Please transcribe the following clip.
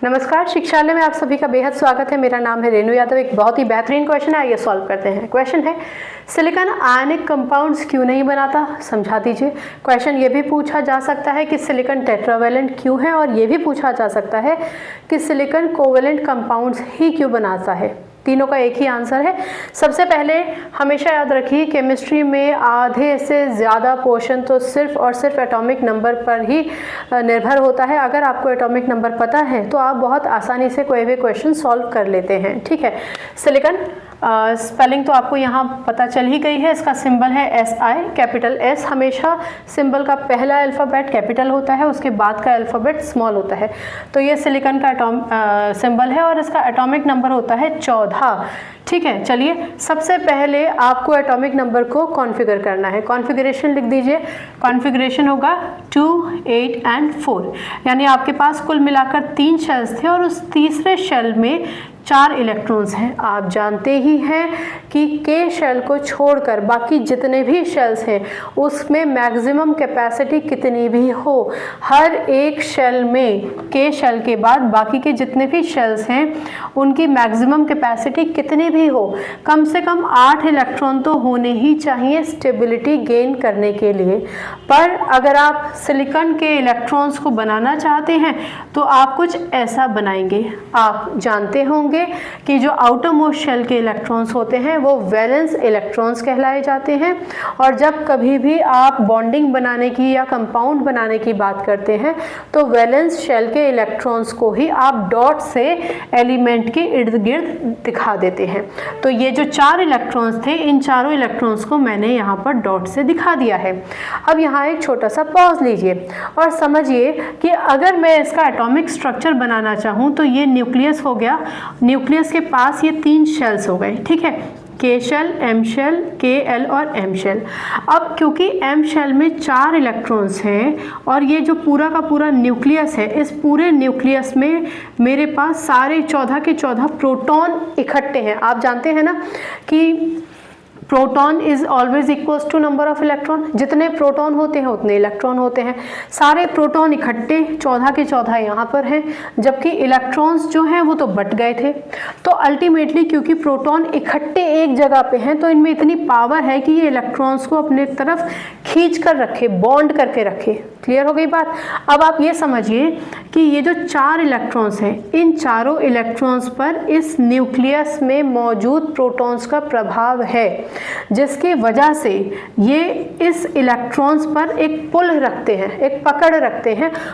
नमस्कार, शिक्षालय में आप सभी का बेहद स्वागत है। मेरा नाम है रेणु यादव। एक बहुत ही बेहतरीन क्वेश्चन है, आइए सॉल्व करते हैं। क्वेश्चन है, सिलिकॉन आयनिक कंपाउंड्स क्यों नहीं बनाता, समझा दीजिए। क्वेश्चन ये भी पूछा जा सकता है कि सिलिकॉन टेट्रावैलेंट क्यों है, और ये भी पूछा जा सकता है कि सिलिकॉन कोवैलेंट कंपाउंड्स ही क्यों बनाता है। तीनों का एक ही आंसर है। सबसे पहले हमेशा याद रखिए, केमिस्ट्री में आधे से ज़्यादा पोर्शन तो सिर्फ और सिर्फ एटॉमिक नंबर पर ही निर्भर होता है। अगर आपको एटॉमिक नंबर पता है तो आप बहुत आसानी से कोई भी क्वेश्चन सॉल्व कर लेते हैं। ठीक है, सिलिकॉन स्पेलिंग तो आपको यहाँ पता चल ही गई है। इसका सिंबल है SI, कैपिटल S। हमेशा सिंबल का पहला अल्फ़ाबेट कैपिटल होता है, उसके बाद का अल्फ़ाबेट स्मॉल होता है। तो ये सिलिकॉन का सिंबल है और इसका एटॉमिक नंबर होता है 14। ठीक है, चलिए सबसे पहले आपको एटॉमिक नंबर को कॉन्फ़िगर करना है। कॉन्फ़िगरेशन लिख दीजिए। कॉन्फ़िगरेशन होगा 2, 8 एंड 4, यानी आपके पास कुल मिलाकर 3 शेल्स थे और उस तीसरे शेल में 4 इलेक्ट्रॉन्स हैं। आप जानते ही हैं कि K शेल को छोड़कर बाकी जितने भी शेल्स हैं उसमें मैक्सिमम कैपेसिटी कितनी भी हो, हर एक शेल में K शेल के बाद बाकी के जितने भी शेल्स हैं उनकी मैक्सिमम कैपेसिटी कितनी भी हो, कम से कम 8 इलेक्ट्रॉन तो होने ही चाहिए स्टेबिलिटी गेन करने के लिए। पर अगर आप सिलिकॉन के इलेक्ट्रॉन्स को बनाना चाहते हैं तो आप कुछ ऐसा बनाएंगे। आप जानते होंगे कि जो आउटर मोस्ट शेल के इलेक्ट्रॉन्स होते हैं वो वैलेंस इलेक्ट्रॉन्स कहलाए जाते हैं, और जब कभी भी आप बॉन्डिंग बनाने की या कंपाउंड बनाने की बात करते हैं तो वैलेंस शेल के इलेक्ट्रॉन्स को ही आप डॉट से एलिमेंट के इर्द गिर्द दिखा देते हैं। तो ये जो 4 इलेक्ट्रॉन्स थे, इन चारों इलेक्ट्रॉन्स को मैंने यहाँ पर डॉट से दिखा दिया है। अब यहाँ एक छोटा सा पॉज लीजिए और समझिए कि अगर मैं इसका एटॉमिक स्ट्रक्चर बनाना चाहूँ तो ये न्यूक्लियस हो गया। न्यूक्लियस के पास ये 3 शेल्स हो गए। ठीक है, K shell, M shell, KL और M शेल। अब क्योंकि M शेल में 4 इलेक्ट्रॉन्स हैं और ये जो पूरा का पूरा न्यूक्लियस है, इस पूरे न्यूक्लियस में मेरे पास सारे 14 के 14 प्रोटॉन इकट्ठे हैं। आप जानते हैं ना कि proton is always equals to number of electron. जितने प्रोटॉन होते हैं उतने इलेक्ट्रॉन होते हैं। सारे प्रोटॉन इकट्ठे 14 के 14 यहाँ पर हैं, जबकि इलेक्ट्रॉन्स जो हैं वो तो बट गए थे। तो अल्टीमेटली क्योंकि प्रोटॉन इकट्ठे एक जगह पे हैं तो इनमें इतनी पावर है कि ये इलेक्ट्रॉन्स को अपने तरफ खींच कर रखे, बॉन्ड करके रखे। क्लियर हो गई बात। अब आप ये समझिए कि ये जो 4 इलेक्ट्रॉन्स हैं, इन चारों इलेक्ट्रॉन्स पर इस न्यूक्लियस में मौजूद प्रोटॉन्स का प्रभाव है, जिसकी वजह से ये इस इलेक्ट्रॉन्स पर एक पुल रखते हैं, एक पकड़ रखते हैं,